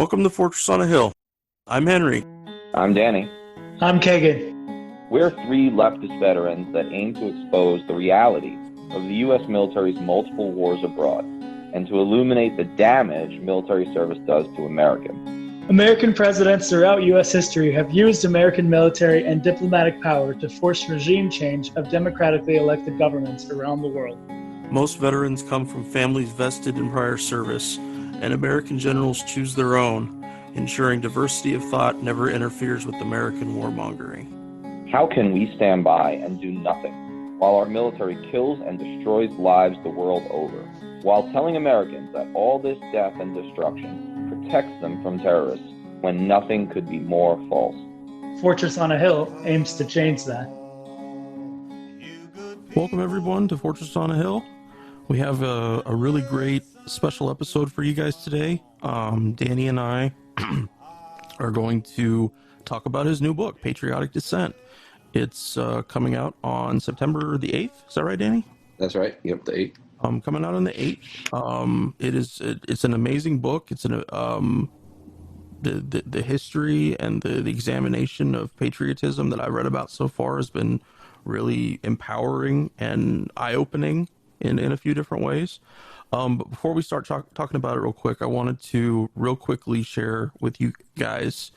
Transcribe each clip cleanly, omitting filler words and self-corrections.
Welcome to Fortress on a Hill. I'm Henry. I'm Danny. I'm Kagan. We're three leftist veterans that aim to expose the reality of the U.S. military's multiple wars abroad and to illuminate the damage military service does to Americans. American presidents throughout U.S. history have used American military and diplomatic power to force regime change of democratically elected governments around the world. Most veterans come from families vested in prior service, and American generals choose their own, ensuring diversity of thought never interferes with American warmongering. How can we stand by and do nothing while our military kills and destroys lives the world over, while telling Americans that all this death and destruction protects them from terrorists when nothing could be more false? Fortress on a Hill aims to change that. Welcome everyone to Fortress on a Hill. We have a really great special episode for you guys today. Danny and I are going to talk about his new book, Patriotic, Dissent. It's coming out on September the 8th. Is that right, Danny? That's right. Yep, the 8th. Coming out on the 8th. It's an amazing book. It's the history and the examination of patriotism that I've read about so far has been really empowering and eye-opening in a few different ways. But before we start talking about it real quick, I wanted to real quickly share with you guys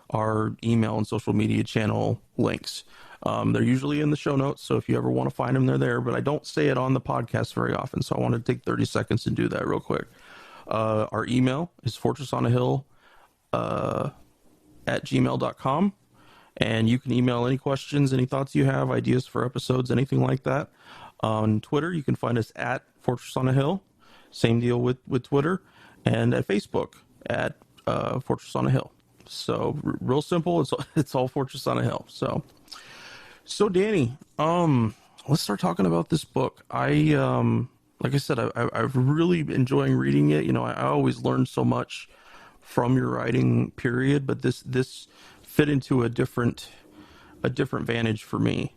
our email and social media channel links. They're usually in the show notes, so if you ever want to find them, they're there, but I don't say it on the podcast very often, so I want to take 30 seconds and do that real quick. Our email is fortressonahill at gmail.com, and you can email any questions, any thoughts you have, ideas for episodes, anything like that. On Twitter, you can find us at Fortress on a Hill. Same deal with Twitter. And at Facebook at Fortress on a Hill. So real simple. It's all Fortress on a Hill. So Danny, let's start talking about this book. Like I said, I've really been enjoying reading it. You know, I always learn so much from your writing, period. But this fit into a different vantage for me.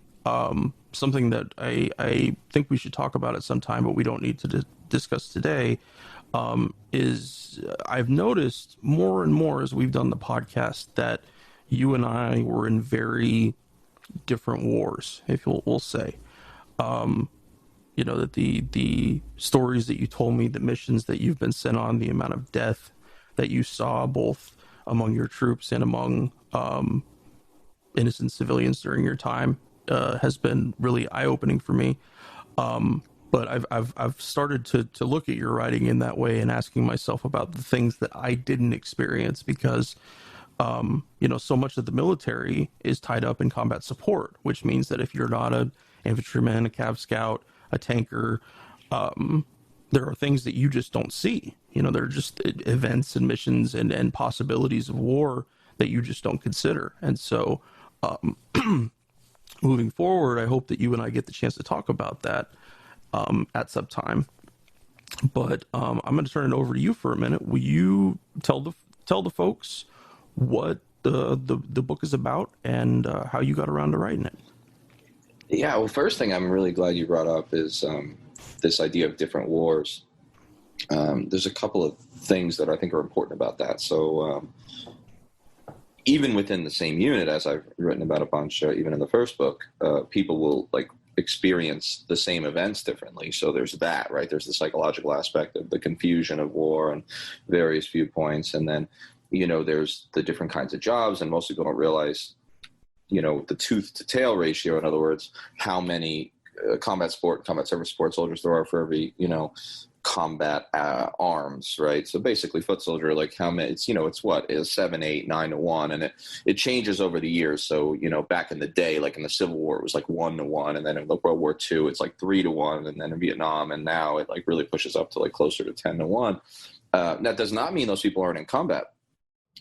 Something that I think we should talk about at some time, but we don't need to discuss today, is I've noticed more and more as we've done the podcast that you and I were in very different wars, if we'll say. You know, that the stories that you told me, the missions that you've been sent on, the amount of death that you saw both among your troops and among innocent civilians during your time has been really eye-opening for me. But I've started to look at your writing in that way and asking myself about the things that I didn't experience because, you know, so much of the military is tied up in combat support, which means that if you're not an infantryman, a Cav Scout, a tanker, there are things that you just don't see. You know, there are just events and missions and possibilities of war that you just don't consider. And so, moving forward, I hope that you and I get the chance to talk about that at some time. But I'm going to turn it over to you for a minute. Will you tell the folks what the book is about and how you got around to writing it? Yeah, well, first thing I'm really glad you brought up is this idea of different wars. There's a couple of things that I think are important about that. So even within the same unit, as I've written about a bunch, even in the first book, people will experience the same events differently. So there's that, right? There's the psychological aspect of the confusion of war and various viewpoints. And then, you know, there's the different kinds of jobs, and most people don't realize, you know, the tooth to tail ratio. In other words, how many combat service support soldiers there are for every, you know, combat arms, right? So basically foot soldier, like how many, it's, you know, it's what is 7, 8, 9 to 1, and it changes over the years. So, you know, back in the day, like in the Civil War, it was like 1 to 1, and then in World War II, it's like 3 to 1, and then in Vietnam, and now it like really pushes up to like closer to 10 to 1. That does not mean those people aren't in combat.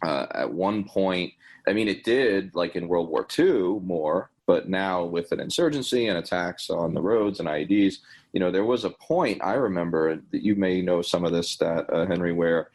At one point, I mean, it did like in World War II more, but now with an insurgency and attacks on the roads and IEDs, you know, there was a point, I remember, that you may know some of this stat, Henry, where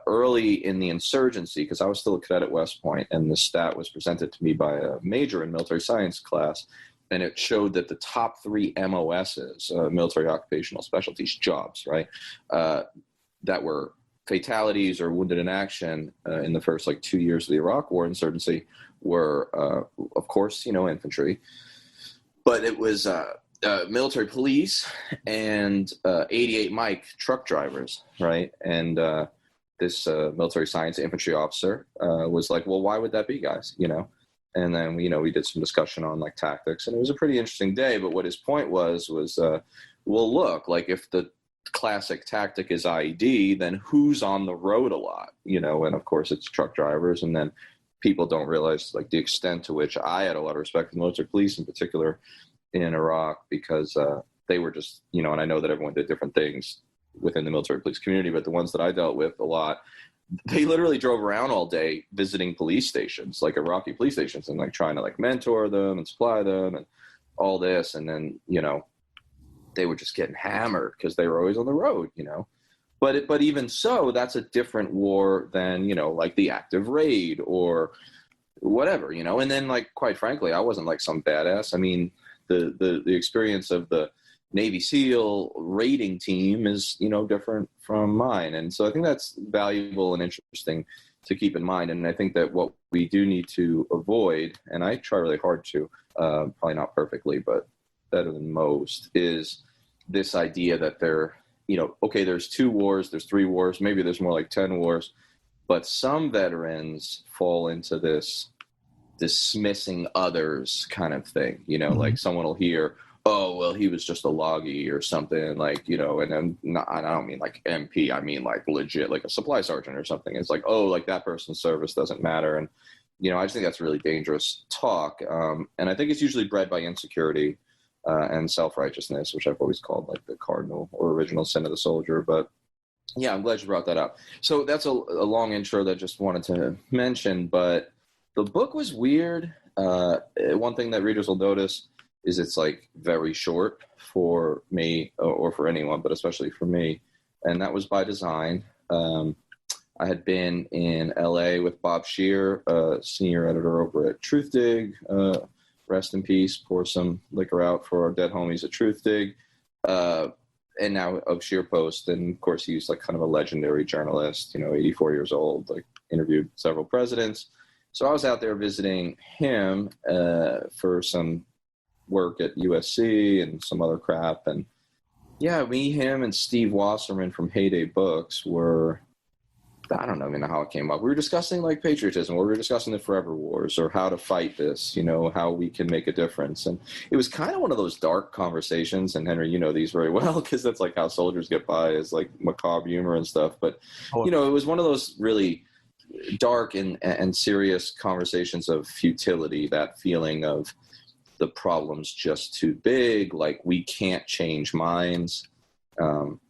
early in the insurgency, because I was still a cadet at West Point, and this stat was presented to me by a major in military science class, and it showed that the top 3 MOSs, military occupational specialties jobs, right, that were fatalities or wounded in action in the first 2 years of the Iraq War insurgency were, of course, infantry, but it was military police and 88 Mike truck drivers, right? And this military science infantry officer was like, well, why would that be, guys? And then, we did some discussion on tactics, and it was a pretty interesting day. But what his point was, well, look, if the classic tactic is IED, then who's on the road a lot, and of course it's truck drivers. And then people don't realize the extent to which I had a lot of respect for the military police in particular in Iraq, because they were just, and I know that everyone did different things within the military police community, but the ones that I dealt with a lot, they literally drove around all day visiting police stations, Iraqi police stations, and trying to mentor them and supply them and all this. And then, they were just getting hammered because they were always on the road, But even so, that's a different war than, the active raid or whatever, And then, quite frankly, I wasn't some badass. I mean, the experience of the Navy SEAL raiding team is, different from mine. And so I think that's valuable and interesting to keep in mind. And I think that what we do need to avoid, and I try really hard to, probably not perfectly, but better than most, is this idea that okay, there's 2 wars, there's 3 wars, maybe there's more 10 wars, but some veterans fall into this dismissing others kind of thing, someone will hear, oh, well, he was just a loggy or something, and then I don't mean MP, I mean legit, a supply sergeant or something. It's oh, that person's service doesn't matter. And, I just think that's really dangerous talk. And I think it's usually bred by insecurity and self-righteousness, which I've always called the cardinal or original sin of the soldier. But yeah, I'm glad you brought that up. So that's a long intro that I just wanted to mention, but the book was weird. One thing that readers will notice is it's very short for me or for anyone, but especially for me. And that was by design. I had been in LA with Bob Scheer, senior editor over at Truthdig. Rest in peace. Pour some liquor out for our dead homies at Truthdig. And now of Scheer Post. And of course, he's kind of a legendary journalist, 84 years old, interviewed several presidents. So I was out there visiting him for some work at USC and some other crap. And yeah, me, him, and Steve Wasserman from Heyday Books were, I don't even know how it came up. We were discussing patriotism, or we were discussing the forever wars, or how to fight this, how we can make a difference. And it was kind of one of those dark conversations. And Henry, you know these very well, because that's how soldiers get by, is macabre humor and stuff. But, it was one of those really dark and serious conversations of futility, that feeling of the problem's just too big, we can't change minds.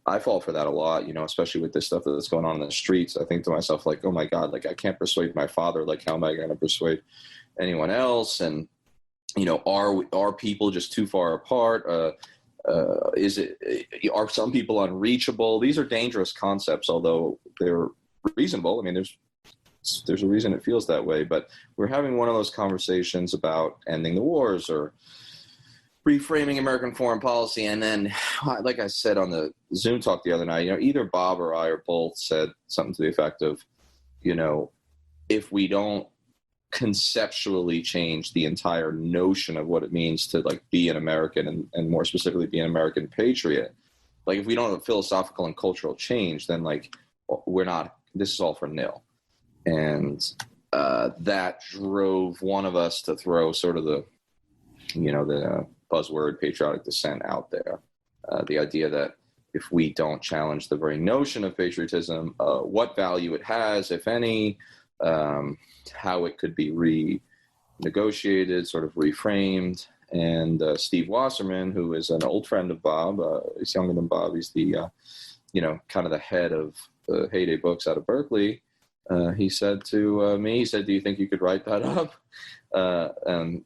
I fall for that a lot, especially with this stuff that's going on in the streets. I think to myself, oh my God, I can't persuade my father. How am I going to persuade anyone else? And, are people just too far apart? Are some people unreachable? These are dangerous concepts, although they're reasonable. I mean, there's a reason it feels that way, but we're having one of those conversations about ending the wars or reframing American foreign policy. And then, like I said on the Zoom talk the other night, either Bob or I or both said something to the effect of, if we don't conceptually change the entire notion of what it means to be an American and more specifically be an American patriot, if we don't have a philosophical and cultural change, then this is all for nil. And that drove one of us to throw sort of the buzzword patriotic dissent out there. The idea that if we don't challenge the very notion of patriotism, what value it has, if any, how it could be renegotiated, sort of reframed. And Steve Wasserman, who is an old friend of Bob, he's younger than Bob, he's the, kind of the head of Heyday Books out of Berkeley. He said to me, do you think you could write that up? And,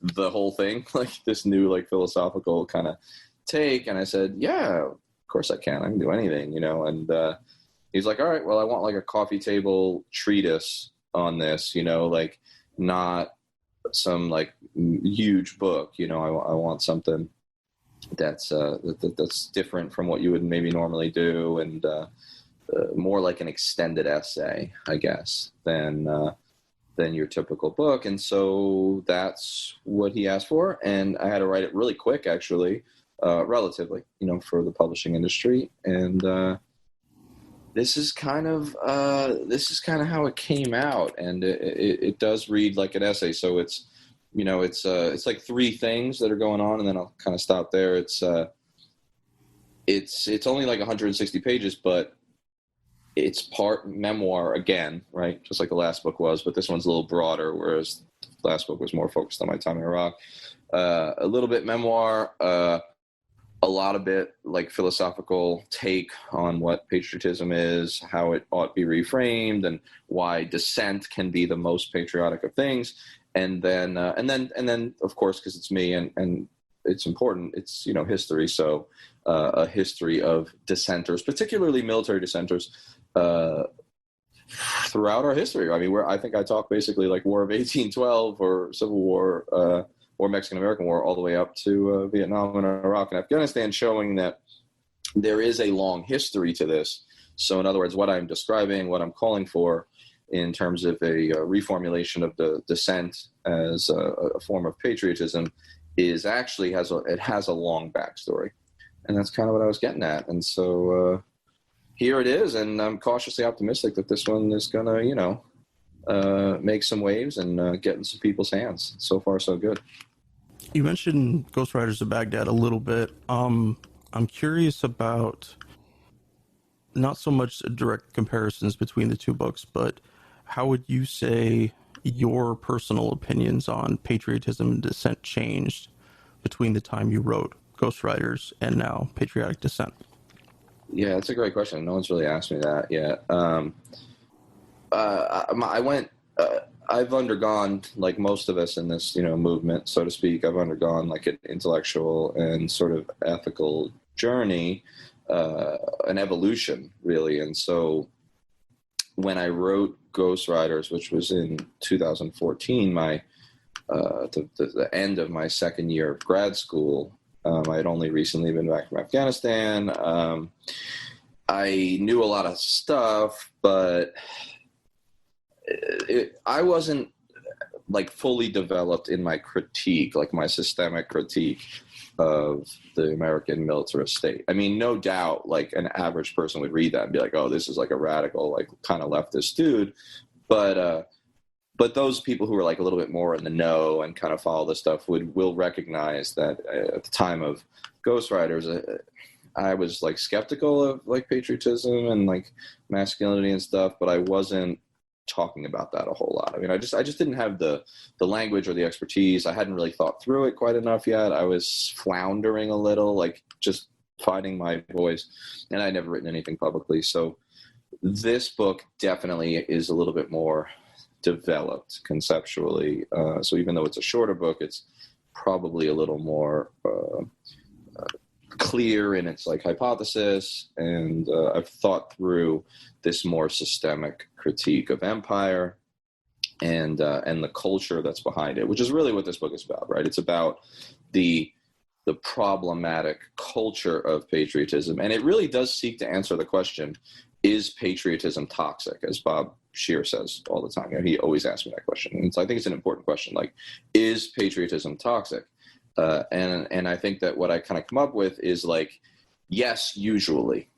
the whole thing, this new, philosophical kind of take. And I said, yeah, of course I can. I can do anything, and he's like, all right, well, I want a coffee table treatise on this, not some huge book, I want something that's different from what you would maybe normally do. And more like an extended essay, I guess, than your typical book. And so that's what he asked for. And I had to write it really quick, actually, relatively, for the publishing industry. And this is kind of how it came out. And it does read like an essay. So it's, it's like three things that are going on, and then I'll kind of stop there. It's only like 160 pages, but it's part memoir again, right? Just like the last book was, but this one's a little broader, whereas the last book was more focused on my time in Iraq. A little bit memoir, a lot of it like philosophical take on what patriotism is, how it ought to be reframed, and why dissent can be the most patriotic of things. And then, of course, because it's me and it's important, it's, history. So a history of dissenters, particularly military dissenters, throughout our history. I mean, I think I talk basically like War of 1812 or Civil War or Mexican-American War all the way up to Vietnam and Iraq and Afghanistan, showing that there is a long history to this. So in other words, what I'm describing, what I'm calling for in terms of a reformulation of the dissent as a form of patriotism is actually has a long backstory. And that's kind of what I was getting at. And so here it is, and I'm cautiously optimistic that this one is going to, make some waves and get in some people's hands. So far, so good. You mentioned Ghostwriters of Baghdad a little bit. I'm curious about not so much direct comparisons between the two books, but how would you say your personal opinions on patriotism and dissent changed between the time you wrote Ghostwriters and now Patriotic Dissent? Yeah, that's a great question. No one's really asked me that yet. I've undergone, like most of us in this, movement, so to speak, I've undergone like an intellectual and sort of ethical journey, an evolution, really. And so when I wrote Ghostwriters, which was in 2014, the end of my second year of grad school, I had only recently been back from Afghanistan. I knew a lot of stuff, but I wasn't like fully developed in my critique, like my systemic critique of the American militarist state. I mean, no doubt, like an average person would read that and be like, "Oh, this is like a radical, like kind of leftist dude," But those people who are like a little bit more in the know and kind of follow this stuff will recognize that at the time of Ghostwriters, I was like skeptical of like patriotism and like masculinity and stuff, but I wasn't talking about that a whole lot. I mean, I just didn't have the language or the expertise. I hadn't really thought through it quite enough yet. I was floundering a little, like just finding my voice, and I'd never written anything publicly. So this book definitely is a little bit more developed conceptually. So even though it's a shorter book, it's probably a little more clear in its like hypothesis. And I've thought through this more systemic critique of empire and the culture that's behind it, which is really what this book is about, right? It's about the problematic culture of patriotism. And it really does seek to answer the question, is patriotism toxic? As Bob Scheer says all the time. He always asks me that question. And so I think it's an important question. Like, is patriotism toxic? And I think that what I kind of come up with is like, yes, usually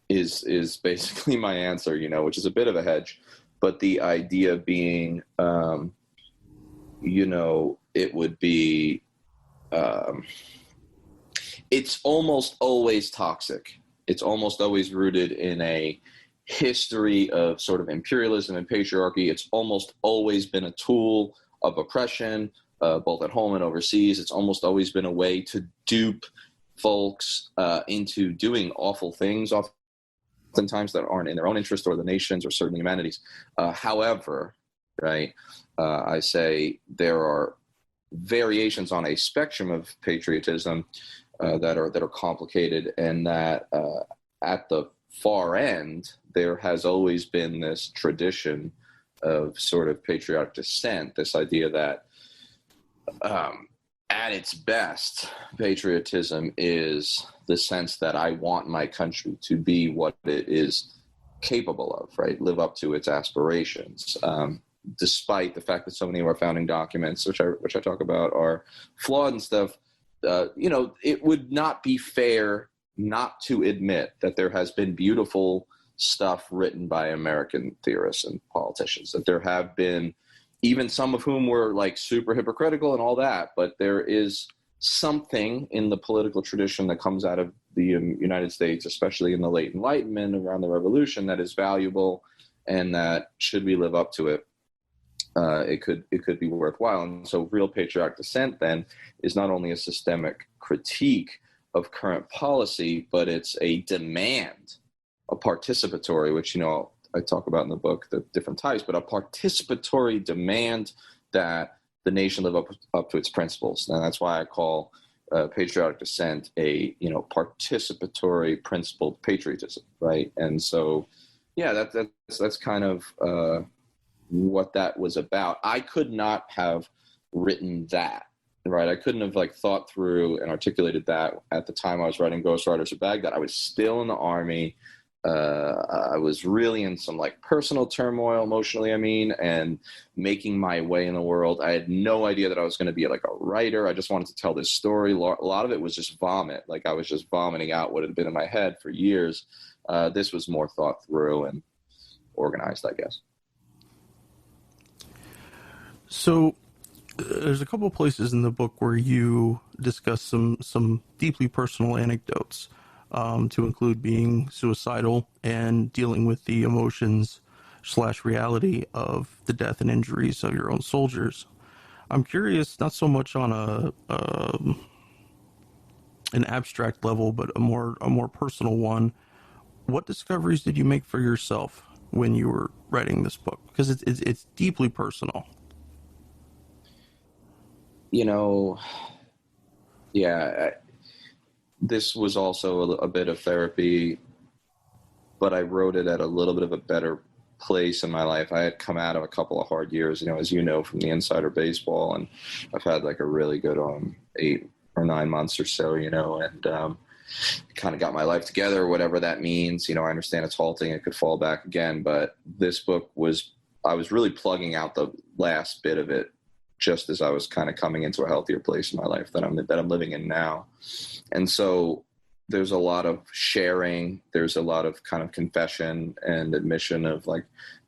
is basically my answer, which is a bit of a hedge. But the idea being, it would be, it's almost always toxic. It's almost always rooted in a history of sort of imperialism and patriarchy. It's almost always been a tool of oppression, both at home and overseas. It's almost always been a way to dupe folks into doing awful things, oftentimes that aren't in their own interest or the nation's or certainly humanity's. However, right, I say there are variations on a spectrum of patriotism that are complicated, and that at the far end, there has always been this tradition of sort of patriotic dissent, this idea that at its best, patriotism is the sense that I want my country to be what it is capable of, right? Live up to its aspirations, despite the fact that so many of our founding documents, which I talk about, are flawed and stuff. It would not be fair not to admit that there has been beautiful stuff written by American theorists and politicians, that there have been, even some of whom were like super hypocritical and all that, but there is something in the political tradition that comes out of the United States, especially in the late Enlightenment around the Revolution, that is valuable, and that should we live up to it, it could be worthwhile. And so Real Patriotic Dissent then is not only a systemic critique of current policy, but it's a demand, a participatory, which, I talk about in the book, the different types, but a participatory demand that the nation live up to its principles. And that's why I call patriotic dissent a, participatory principled patriotism, right? And so, yeah, that's kind of what that was about. I could not have written that, right? I couldn't have thought through and articulated that at the time I was writing Ghost Riders of Baghdad. I was still in the army. I was really in some personal turmoil emotionally, and making my way in the world. I had no idea that I was going to be a writer. I just wanted to tell this story. A lot of it was just vomit. I was just vomiting out what had been in my head for years. This was more thought through and organized, I guess. So there's a couple of places in the book where you discuss some deeply personal anecdotes, to include being suicidal and dealing with the emotions / reality of the death and injuries of your own soldiers. I'm curious, not so much on an abstract level, but a more personal one. What discoveries did you make for yourself when you were writing this book? Because it's deeply personal. This was also a bit of therapy, but I wrote it at a little bit of a better place in my life. I had come out of a couple of hard years, as you know, from the insider baseball, and I've had a really good 8 or 9 months or so, and kind of got my life together, whatever that means. I understand it's halting, it could fall back again, but this book I was really plugging out the last bit of it just as I was kind of coming into a healthier place in my life that I'm living in now. And so there's a lot of sharing, there's a lot of kind of confession and admission of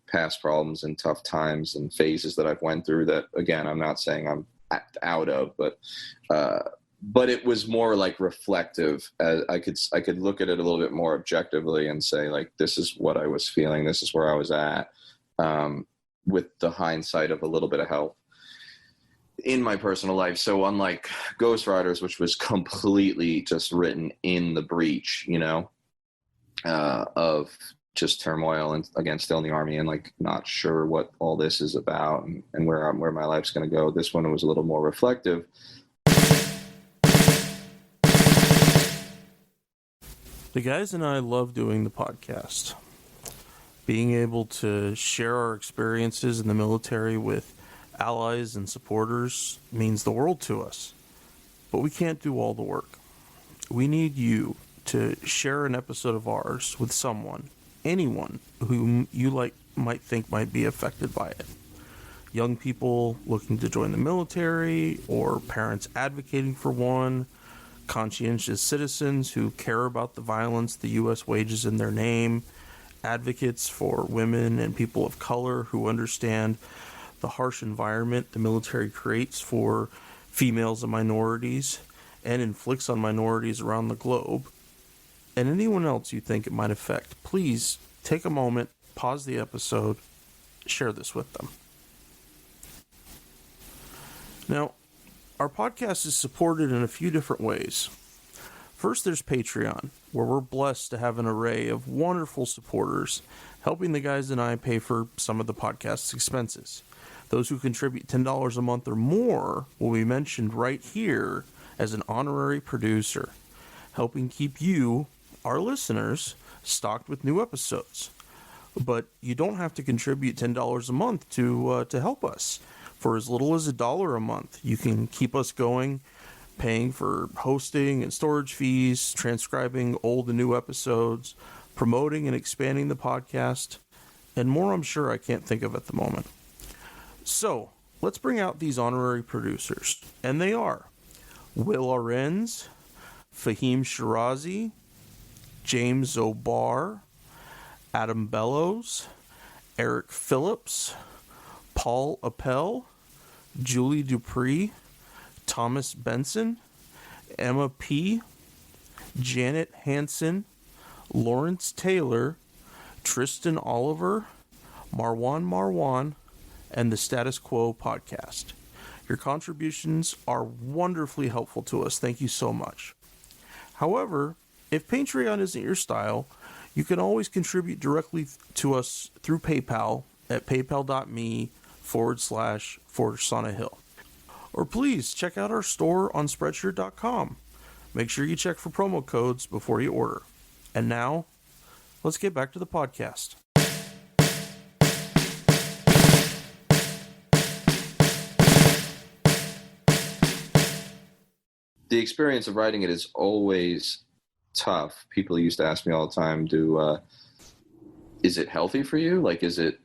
past problems and tough times and phases that I've went through that, again, I'm not saying I'm out of, but it was more reflective. I could look at it a little bit more objectively and say this is what I was feeling, this is where I was at, with the hindsight of a little bit of health in my personal life. So unlike Ghost Riders, which was completely just written in the breach, of just turmoil and, again, still in the army and not sure what all this is about and where my life's going to go. This one was a little more reflective. The guys and I love doing the podcast. Being able to share our experiences in the military with allies and supporters means the world to us. But we can't do all the work. We need you to share an episode of ours with someone, anyone whom you might think might be affected by it. Young people looking to join the military, or parents advocating for one, conscientious citizens who care about the violence the U.S. wages in their name, advocates for women and people of color who understand the harsh environment the military creates for females and minorities and inflicts on minorities around the globe, and anyone else you think it might affect. Please take a moment, pause the episode, share this with them. Now, our podcast is supported in a few different ways. First, there's Patreon, where we're blessed to have an array of wonderful supporters helping the guys and I pay for some of the podcast's expenses. Those who contribute $10 a month or more will be mentioned right here as an honorary producer, helping keep you, our listeners, stocked with new episodes. But you don't have to contribute $10 a month to help us. For as little as $1 a month, you can keep us going, paying for hosting and storage fees, transcribing old and new episodes, promoting and expanding the podcast, and more I'm sure I can't think of at the moment. So, let's bring out these honorary producers, and they are Will Arens, Fahim Shirazi, James O'Barr, Adam Bellows, Eric Phillips, Paul Appel, Julie Dupree, Thomas Benson, Emma P., Janet Hansen, Lawrence Taylor, Tristan Oliver, Marwan, and the Status Quo podcast. Your contributions are wonderfully helpful to us. Thank you so much. However, if Patreon isn't your style, you can always contribute directly to us through PayPal at paypal.me/Fortress on a Hill. Or please check out our store on Spreadshirt.com. Make sure you check for promo codes before you order. And now, let's get back to the podcast. The experience of writing it is always tough. People used to ask me all the time, is it healthy for you? Like, is it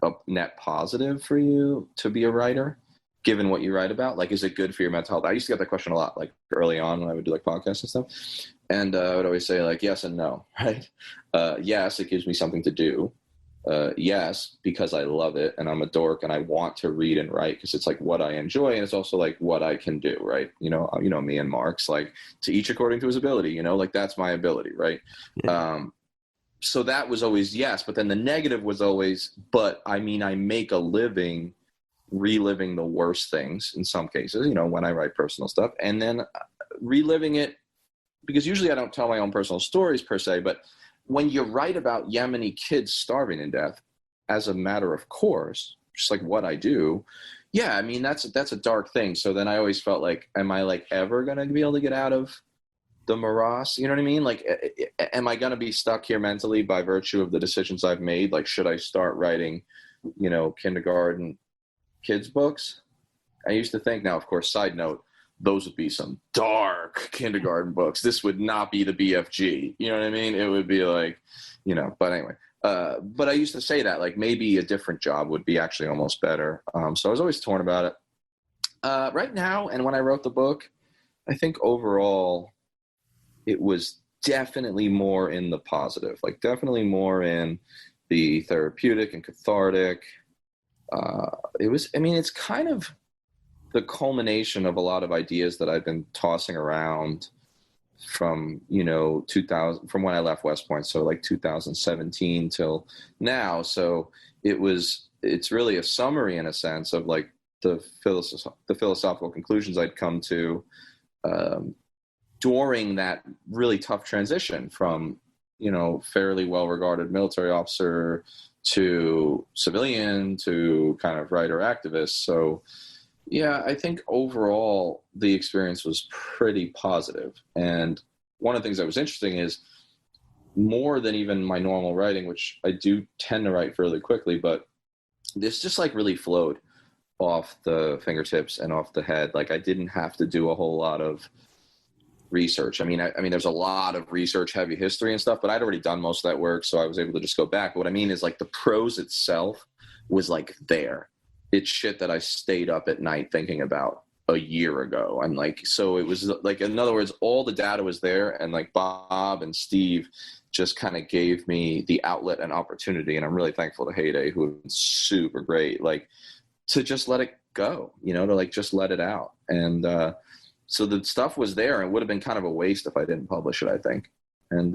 a net positive for you to be a writer, given what you write about? Like, is it good for your mental health? I used to get that question a lot, like early on when I would do like podcasts and stuff. And I would always say like, yes and no, right? Yes, it gives me something to do. Yes, because I love it and I'm a dork and I want to read and write because it's like what I enjoy and it's also like what I can do, right? You know me and Mark's like to each according to his ability, like that's my ability, right? Yeah. So that was always yes, but then the negative was always, but I mean, I make a living reliving the worst things in some cases, when I write personal stuff, and then reliving it, because usually I don't tell my own personal stories per se, but when you write about Yemeni kids starving to death as a matter of course, just like what I do, yeah, I mean, that's a dark thing. So then I always felt like, am I like ever going to be able to get out of the morass? You know what I mean? Like, am I going to be stuck here mentally by virtue of the decisions I've made? Like, should I start writing, kindergarten kids books? I used to think, now, of course, side note, those would be some dark kindergarten books. This would not be the BFG. You know what I mean? It would be like, but anyway. But I used to say that, like, maybe a different job would be actually almost better. So I was always torn about it. Right now, and when I wrote the book, I think overall it was definitely more in the positive, like definitely more in the therapeutic and cathartic. It's kind of the culmination of a lot of ideas that I've been tossing around from, 2000, from when I left West Point. So like 2017 till now. So it's really a summary in a sense of like the philosophical conclusions I'd come to, during that really tough transition from, fairly well-regarded military officer to civilian to kind of writer activist. So yeah, I think overall the experience was pretty positive. And one of the things that was interesting is more than even my normal writing, which I do tend to write fairly quickly, but this just like really flowed off the fingertips and off the head. Like I didn't have to do a whole lot of research. I mean, there's a lot of research, heavy history and stuff, but I'd already done most of that work. So I was able to just go back. But what I mean is like the prose itself was like there. It's shit that I stayed up at night thinking about a year ago. And like, so it was like, in other words, all the data was there. And like Bob and Steve just kind of gave me the outlet and opportunity. And I'm really thankful to Heyday, who have been super great, like to just let it go, to like, just let it out. And, so the stuff was there and it would have been kind of a waste if I didn't publish it, I think. And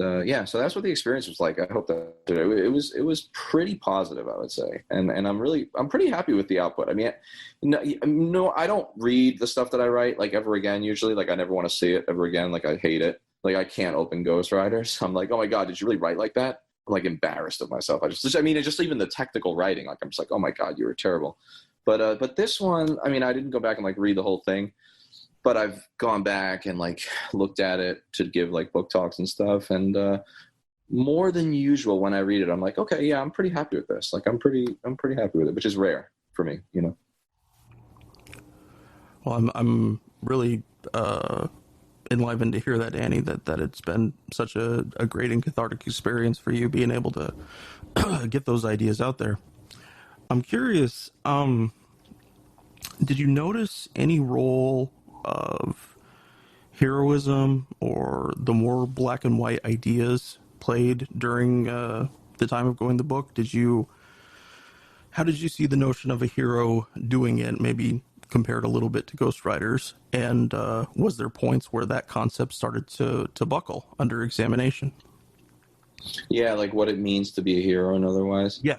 so that's what the experience was like. I hope that it was pretty positive, I would say. And I'm pretty happy with the output. I mean, no, I don't read the stuff that I write like ever again. Usually, like I never want to see it ever again. Like I hate it. Like I can't open ghostwriters. I'm like, oh my God, did you really write like that? I'm like embarrassed of myself. It's just even the technical writing. Like I'm just like, oh my God, you were terrible. But this one, I mean, I didn't go back and like read the whole thing. But I've gone back and like looked at it to give like book talks and stuff. And more than usual, when I read it, I'm like, okay, yeah, I'm pretty happy with this. Like I'm pretty happy with it, which is rare for me, Well, I'm really enlivened to hear that, Danny, that it's been such a great and cathartic experience for you being able to get those ideas out there. I'm curious, did you notice any role of heroism or the more black and white ideas played during the time of going the book? How did you see the notion of a hero doing it, maybe compared a little bit to Ghost Riders? And was there points where that concept started to buckle under examination? Yeah, like what it means to be a hero and otherwise. Yeah,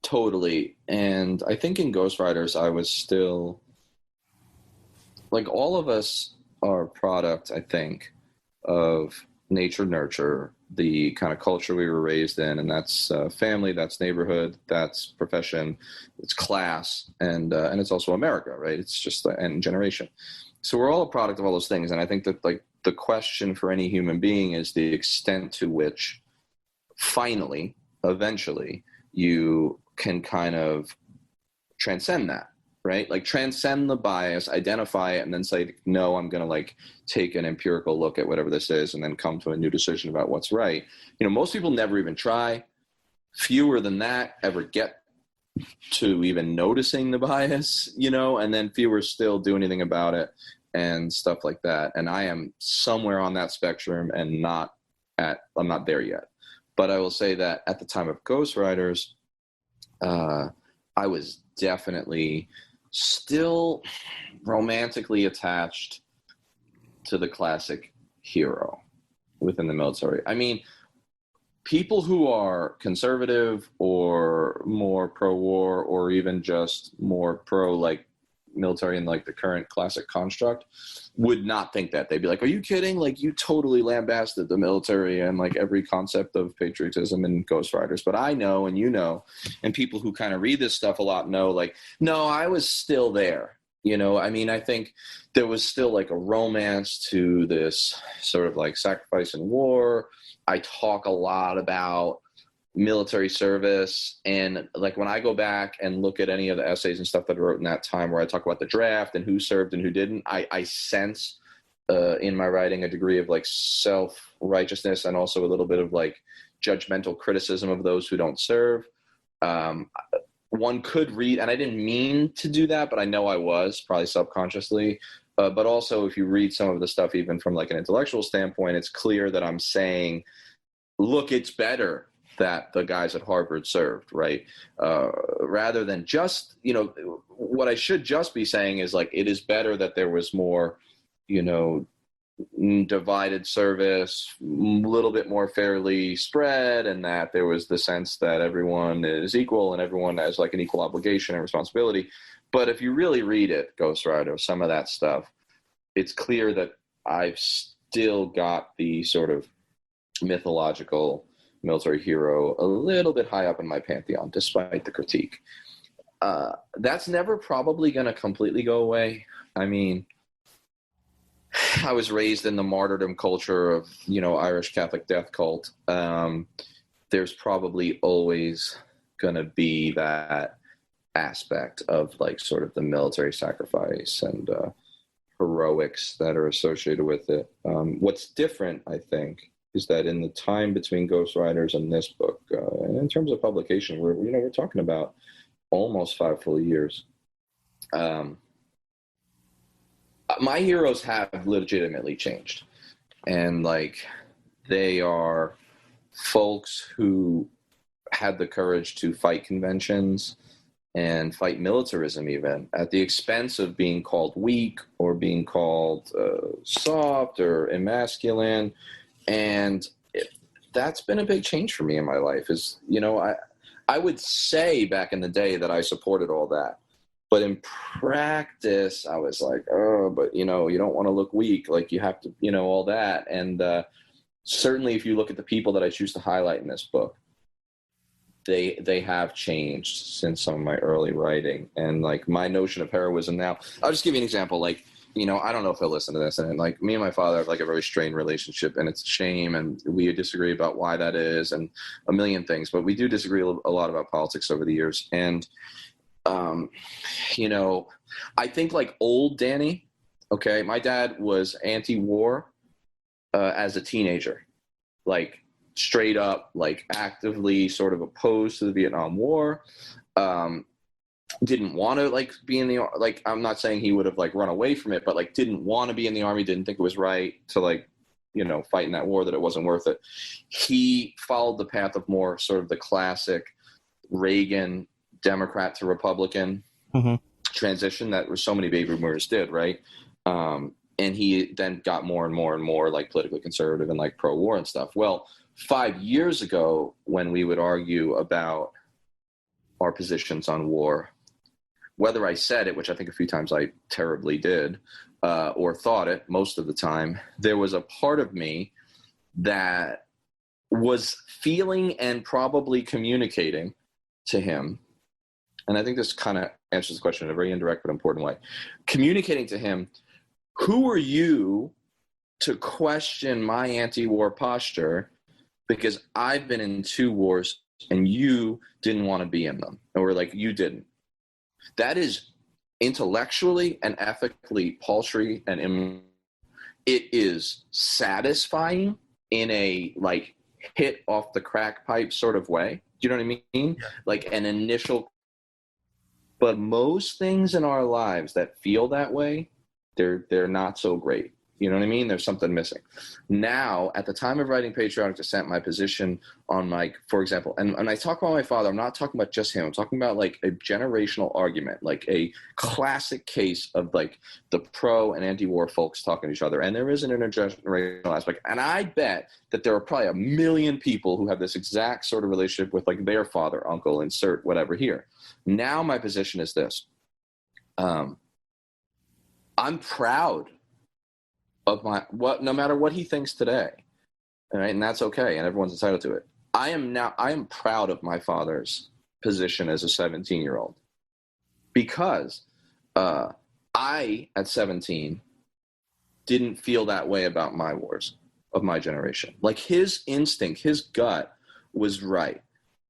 totally. And I think in Ghost Riders, I was still, like, all of us are a product, I think, of nature nurture, the kind of culture we were raised in, and that's family, that's neighborhood, that's profession, it's class, and it's also America, right? It's just and generation. So we're all a product of all those things, and I think that, like, the question for any human being is the extent to which finally, eventually, you can kind of transcend that. Right? Like, transcend the bias, identify it, and then say, no, I'm going to, like, take an empirical look at whatever this is and then come to a new decision about what's right. You know, most people never even try. Fewer than that ever get to even noticing the bias, you know, and then fewer still do anything about it and stuff like that. And I am somewhere on that spectrum and I'm not there yet. But I will say that at the time of Ghost Riders, I was definitely still romantically attached to the classic hero within the military. I mean, people who are conservative or more pro-war or even just more pro, like, military and, like, the current classic construct would not think that. They'd be like, are you kidding? Like, you totally lambasted the military and, like, every concept of patriotism in Ghost Riders. But I know, and you know, and people who kind of read this stuff a lot know, like, no, I was still there. You know, I mean, I think there was still, like, a romance to this sort of, like, sacrifice in war. I talk a lot about military service, and, like, when I go back and look at any of the essays and stuff that I wrote in that time where I talk about the draft and who served and who didn't, I sense in my writing a degree of, like, self-righteousness and also a little bit of, like, judgmental criticism of those who don't serve. One could read, and I didn't mean to do that, but I know I was, probably subconsciously, but also if you read some of the stuff even from, like, an intellectual standpoint, it's clear that I'm saying, look, it's better that the guys at Harvard served, right? Rather than just, you know, what I should just be saying is, like, it is better that there was more, you know, divided service, a little bit more fairly spread, and that there was the sense that everyone is equal and everyone has, like, an equal obligation and responsibility. But if you really read it, Ghost Rider, some of that stuff, it's clear that I've still got the sort of mythological military hero a little bit high up in my pantheon, despite the critique. That's never probably going to completely go away. I mean, I was raised in the martyrdom culture of, you know, Irish Catholic death cult. There's probably always going to be that aspect of, like, sort of the military sacrifice and heroics that are associated with it. What's different, I think, is that in the time between Ghost Riders and this book, and in terms of publication, we're talking about almost 5 full years. My heroes have legitimately changed, and, like, they are folks who had the courage to fight conventions and fight militarism, even at the expense of being called weak or being called soft or emasculine. And that's been a big change for me in my life. Is, you know, I would say back in the day that I supported all that, but in practice I was like, oh, but, you know, you don't want to look weak, like, you have to, you know, all that. And certainly if you look at the people that I choose to highlight in this book, they have changed since some of my early writing. And, like, my notion of heroism now, I'll just give you an example. Like, you know, I don't know if he'll listen to this, and, like, me and my father have, like, a very strained relationship, and it's a shame, and we disagree about why that is and a million things, but we do disagree a lot about politics over the years. And, you know, I think, like, old Danny Okay, my dad was anti-war as a teenager, like straight up, like actively sort of opposed to the Vietnam War. Um, didn't want to like be in the like. I'm not saying he would have like run away from it, but like didn't want to be in the army. Didn't think it was right to like fight in that war. That it wasn't worth it. He followed the path of more sort of the classic Reagan Democrat to Republican transition that so many baby boomers did, right? And he then got more and more and more like politically conservative and like pro-war and stuff. Well, 5 years ago, when we would argue about our positions on war, whether I said it, which I think a few times I terribly did, or thought it most of the time, there was a part of me that was feeling and probably communicating to him. And I think this kind of answers the question in a very indirect but important way. Communicating to him, who are you to question my anti-war posture because I've been in 2 wars and you didn't want to be in them, or like you didn't. That is intellectually and ethically paltry, and it is satisfying in a like hit off the crack pipe sort of way. Do you know what I mean? Yeah. Like an initial. But most things in our lives that feel that way, they're not so great. You know what I mean? There's something missing. Now, at the time of writing Patriotic Dissent, my position on like, for example, and I talk about my father, I'm not talking about just him. I'm talking about like a generational argument, like a classic case of like the pro and anti-war folks talking to each other. And there is an intergenerational aspect. And I bet that there are probably 1 million people who have this exact sort of relationship with like their father, uncle, insert whatever here. Now my position is this. I'm proud of no matter what he thinks today, all right, and that's okay, and everyone's entitled to it. I am proud of my father's position as a 17-year-old because I, at 17, didn't feel that way about my wars of my generation. Like his instinct, his gut was right.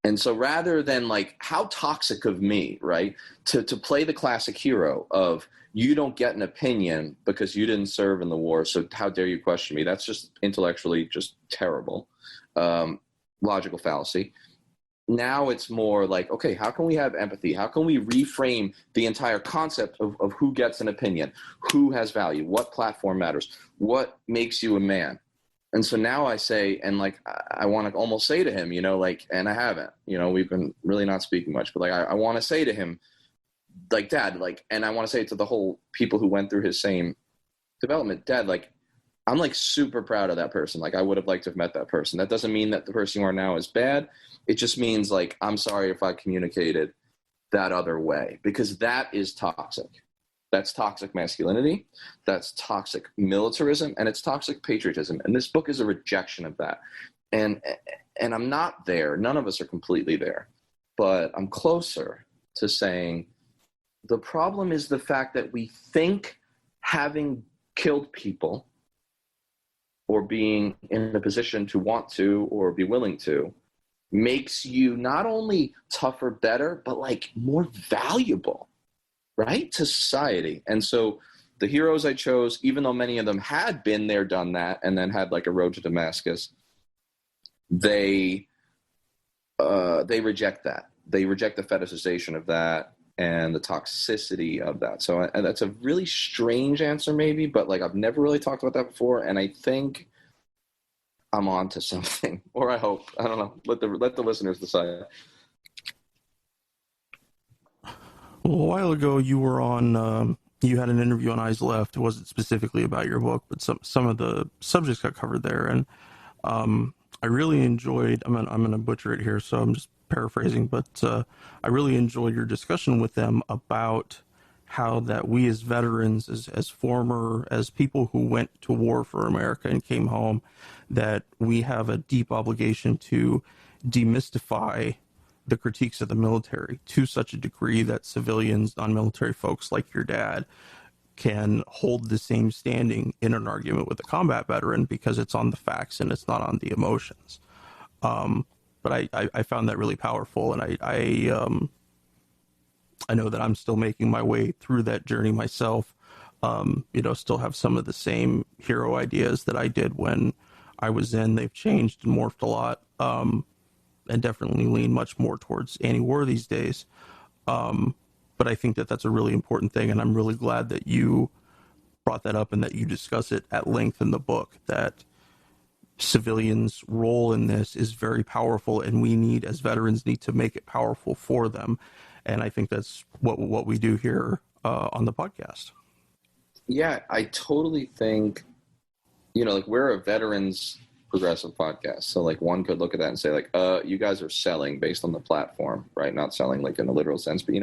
And so rather than like, how toxic of me, right, to play the classic hero of you don't get an opinion because you didn't serve in the war, so how dare you question me? That's just intellectually just terrible. Logical fallacy. Now it's more like, okay, how can we have empathy? How can we reframe the entire concept of who gets an opinion, who has value, what platform matters, what makes you a man? And so now I say, and like, I want to almost say to him, like, and I haven't, we've been really not speaking much, but like, I want to say to him, like, Dad, like, and I want to say it to the whole people who went through his same development, Dad, like, I'm like super proud of that person. Like, I would have liked to have met that person. That doesn't mean that the person you are now is bad. It just means like, I'm sorry if I communicated that other way, because that is toxic. That's toxic masculinity, that's toxic militarism, and it's toxic patriotism. And this book is a rejection of that. And I'm not there. None of us are completely there. But I'm closer to saying the problem is the fact that we think having killed people or being in a position to want to or be willing to makes you not only tougher, better, but like more valuable, right, to society. And so the heroes I chose, even though many of them had been there, done that, and then had like a road to Damascus, they reject that. They reject the fetishization of that and the toxicity of that. So and that's a really strange answer maybe, but like I've never really talked about that before, and I think I'm on to something, or I hope. I don't know. Let the listeners decide. Well, a while ago, you were on. You had an interview on Eyes Left. It wasn't specifically about your book, but some of the subjects got covered there, and I really enjoyed. I'm gonna butcher it here, so I'm just paraphrasing, but I really enjoyed your discussion with them about how that we as veterans, as people who went to war for America and came home, that we have a deep obligation to demystify the critiques of the military to such a degree that civilians, non-military folks like your dad can hold the same standing in an argument with a combat veteran because it's on the facts and it's not on the emotions. But I found that really powerful, and I know that I'm still making my way through that journey myself. still have some of the same hero ideas that I did when I was in. They've changed and morphed a lot, and definitely lean much more towards anti-war these days. But I think that that's a really important thing, and I'm really glad that you brought that up and that you discuss it at length in the book, that civilians' role in this is very powerful, and we need, as veterans, need to make it powerful for them. And I think that's what we do here on the podcast. Yeah, I totally think, like we're a veterans progressive podcast. So like one could look at that and say like, you guys are selling based on the platform, right? Not selling like in a literal sense, but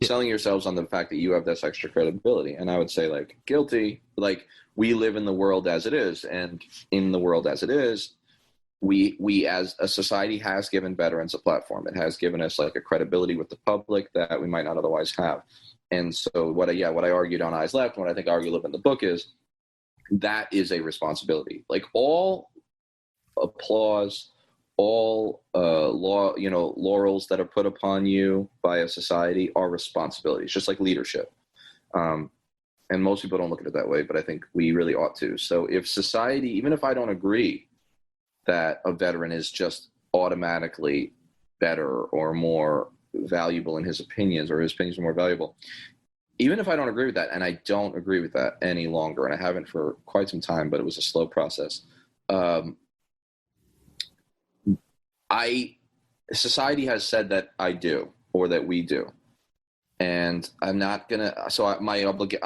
selling yourselves on the fact that you have this extra credibility. And I would say like guilty, like we live in the world as it is, and in the world as it is, we as a society has given veterans a platform. It has given us like a credibility with the public that we might not otherwise have. And so what I argued on Eyes Left, and what I think I argue a little bit in the book is that is a responsibility. Like all applause, all laurels that are put upon you by a society are responsibilities, just like leadership. And most people don't look at it that way, but I think we really ought to. So if society, even if I don't agree that a veteran is just automatically better or more valuable in his opinions, or his opinions are more valuable, even if I don't agree with that, and I don't agree with that any longer, and I haven't for quite some time, but it was a slow process. Society has said that I do, or that we do, and I'm not gonna. So I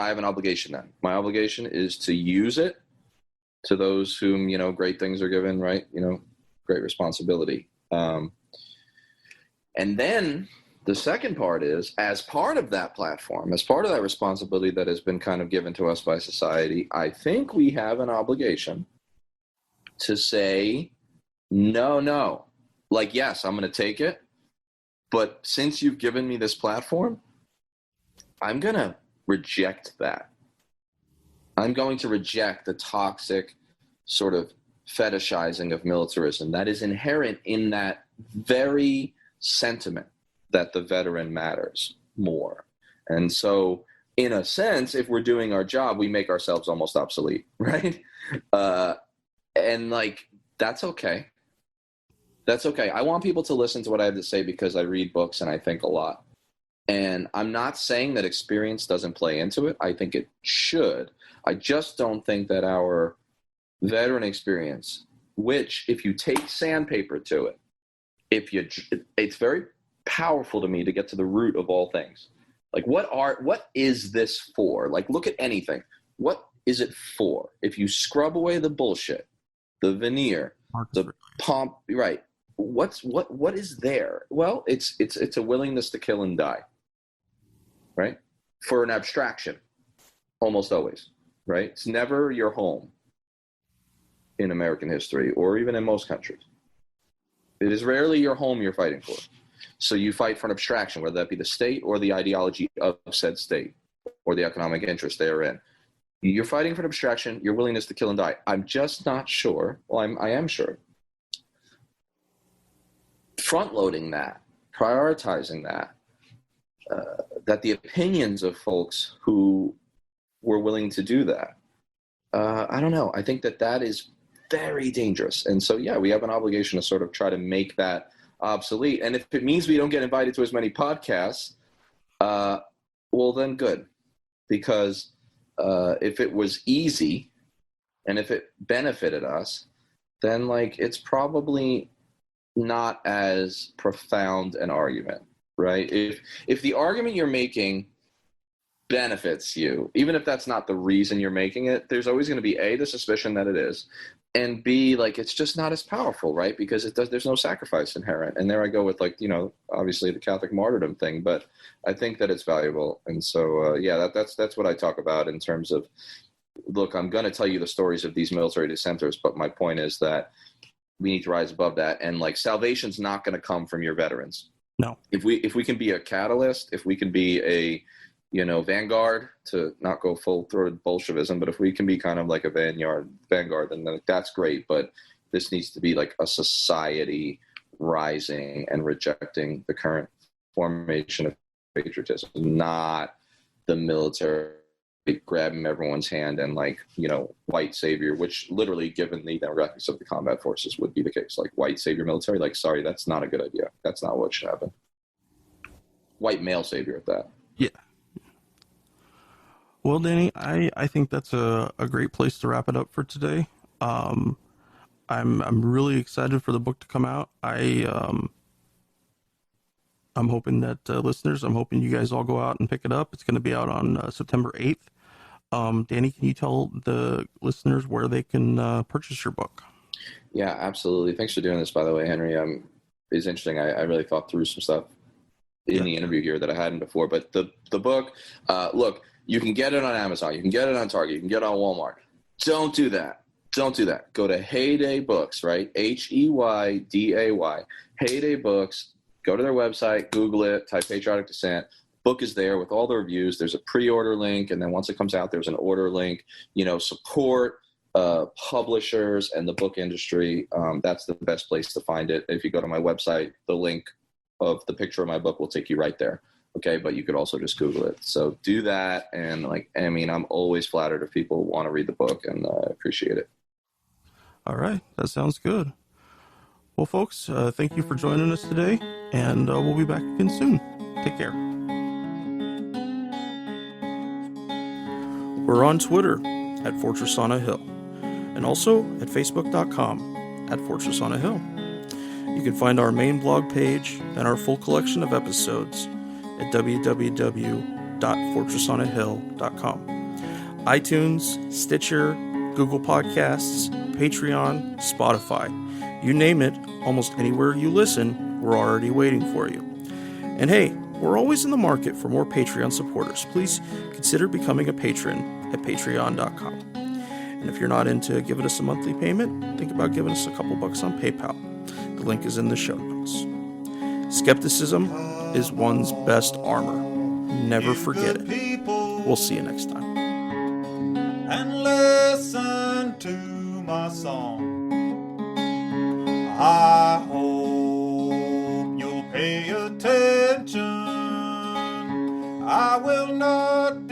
have an obligation then. My obligation is to use it to those whom great things are given, right? Great responsibility. And then the second part is, as part of that platform, as part of that responsibility that has been kind of given to us by society, I think we have an obligation to say, no. Like, yes, I'm going to take it, but since you've given me this platform, I'm going to reject that. I'm going to reject the toxic sort of fetishizing of militarism that is inherent in that very sentiment that the veteran matters more. And so, in a sense, if we're doing our job, we make ourselves almost obsolete, right? And like, that's okay. That's okay. I want people to listen to what I have to say because I read books and I think a lot. And I'm not saying that experience doesn't play into it. I think it should. I just don't think that our veteran experience, which if you take sandpaper to it, it's very powerful to me to get to the root of all things. Like what is this for? Like look at anything. What is it for? If you scrub away the bullshit, the veneer, the pomp, right? What is there? Well, it's a willingness to kill and die, right? For an abstraction, almost always, right? It's never your home in American history, or even in most countries. It is rarely your home you're fighting for. So you fight for an abstraction, whether that be the state or the ideology of said state or the economic interest they are in. You're fighting for an abstraction, your willingness to kill and die. I'm just not sure. Well, I am sure. Front-loading that, prioritizing that, that the opinions of folks who were willing to do that, I don't know. I think that is very dangerous. And so, yeah, we have an obligation to sort of try to make that obsolete. And if it means we don't get invited to as many podcasts, well, then good. Because if it was easy and if it benefited us, then like it's probably not as profound an argument, right? If the argument you're making benefits you, even if that's not the reason you're making it, there's always going to be A, the suspicion that it is, and B, like it's just not as powerful, right? Because there's no sacrifice inherent. And there I go with like, obviously the Catholic martyrdom thing, but I think that it's valuable. And so, that's what I talk about in terms of, look, I'm going to tell you the stories of these military dissenters, but my point is that we need to rise above that. And like salvation's not going to come from your veterans. No. If we can be a catalyst, if we can be a, vanguard, to not go full-throated Bolshevism, but if we can be kind of like a vanguard, then that's great. But this needs to be like a society rising and rejecting the current formation of patriotism, not the military grabbing everyone's hand and like, white savior, which literally, given the demographics of the combat forces, would be the case. Like white savior military, like, sorry, that's not a good idea. That's not what should happen. White male savior at that. Yeah. Well, Danny, I think that's a great place to wrap it up for today. I'm really excited for the book to come out. I'm hoping that listeners, I'm hoping you guys all go out and pick it up. It's going to be out on September 8th. Danny, can you tell the listeners where they can purchase your book? Yeah, absolutely. Thanks for doing this, by the way, Henry. It's interesting. I really thought through some stuff in the interview here that I hadn't before. But the book, look, you can get it on Amazon. You can get it on Target. You can get it on Walmart. Don't do that. Don't do that. Go to Heyday Books, right? Heyday. Heyday Books. Go to their website, Google it, type Patriotic Dissent. Book is there with all the reviews. There's a pre-order link, and then once it comes out, there's an order link. Support publishers and the book industry. That's the best place to find it. If you go to my website, the link of the picture of my book will take you right there. Okay, but you could also just Google it. So do that, and I'm always flattered if people want to read the book, and I appreciate it. All right, that sounds good. Well, folks, thank you for joining us today, and we'll be back again soon. Take care. We're on Twitter at Fortress on a Hill, and also at Facebook.com at Fortress on a Hill. You can find our main blog page and our full collection of episodes at www.fortressonahill.com. iTunes, Stitcher, Google Podcasts, Patreon, Spotify. You name it, almost anywhere you listen, we're already waiting for you. And hey, we're always in the market for more Patreon supporters. Please consider becoming a patron at patreon.com. And if you're not into giving us a monthly payment, think about giving us a couple bucks on PayPal. The link is in the show notes. Skepticism is one's best armor. Never forget it. We'll see you next time. And listen to my song. I hope you'll pay attention. I will not